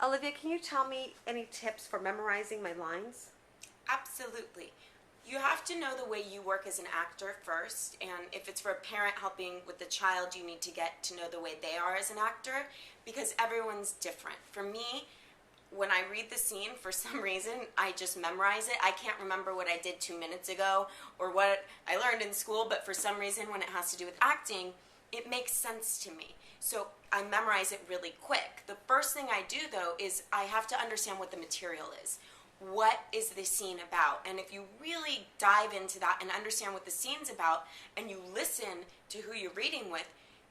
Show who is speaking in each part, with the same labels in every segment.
Speaker 1: Olivia, can you tell me any tips for memorizing my lines?
Speaker 2: Absolutely. You have to know the way you work as an actor first, and if it's for a parent helping with the child, you need to get to know the way they are as an actor because everyone's different. For me, when I read the scene, for some reason, I just memorize it. I can't remember what I did 2 minutes ago or what I learned in school, but for some reason, when it has to do with acting, it makes sense to me. So I memorize it really quick. The first thing I do, though, is I have to understand what the material is. What is the scene about? And if you really dive into that and understand what the scene's about, and you listen to who you're reading with,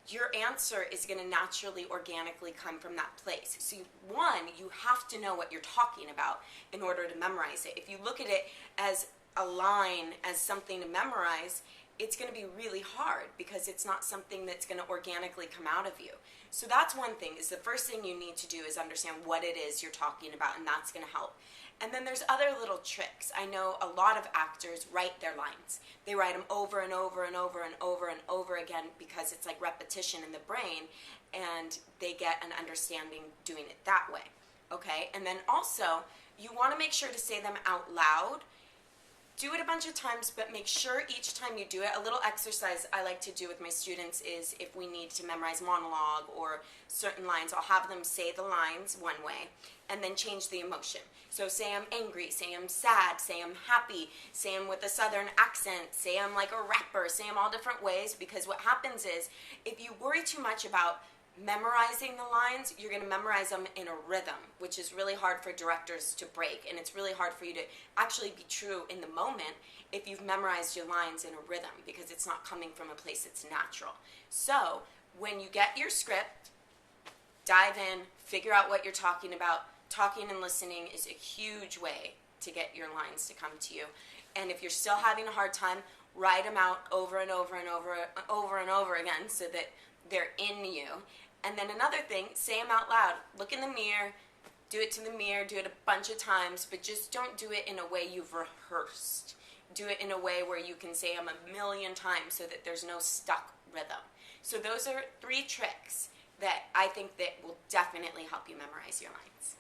Speaker 2: your answer is going to naturally, organically come from that place. So one, you have to know what you're talking about in order to memorize it. If you look at it as a line, as something to memorize, it's going to be really hard because it's not something that's going to organically come out of you. So that's one thing, is the first thing you need to do is understand what it is you're talking about, and that's going to help. And then there's other little tricks. I know a lot of actors write their lines. They write them over and over and over and over and over again because it's like repetition in the brain, and they get an understanding doing it that way. Okay? And then also, you want to make sure to say them out loud. Do it a bunch of times, but make sure each time you do it, a little exercise I like to do with my students is if we need to memorize monologue or certain lines, I'll have them say the lines one way and then change the emotion. So say I'm angry, say I'm sad, say I'm happy, say I'm with a southern accent, say I'm like a rapper, say I'm all different ways, because what happens is if you worry too much about memorizing the lines, you're going to memorize them in a rhythm, which is really hard for directors to break, and it's really hard for you to actually be true in the moment if you've memorized your lines in a rhythm, because it's not coming from a place that's natural. So when you get your script, dive in, figure out what you're talking about. Talking and listening is a huge way to get your lines to come to you. And if you're still having a hard time, write them out over and over and over and over again so that they're in you. And then another thing, say them out loud. Look in the mirror, do it to the mirror, do it a bunch of times, but just don't do it in a way you've rehearsed. Do it in a way where you can say them a million times so that there's no stuck rhythm. So those are 3 tricks that I think that will definitely help you memorize your lines.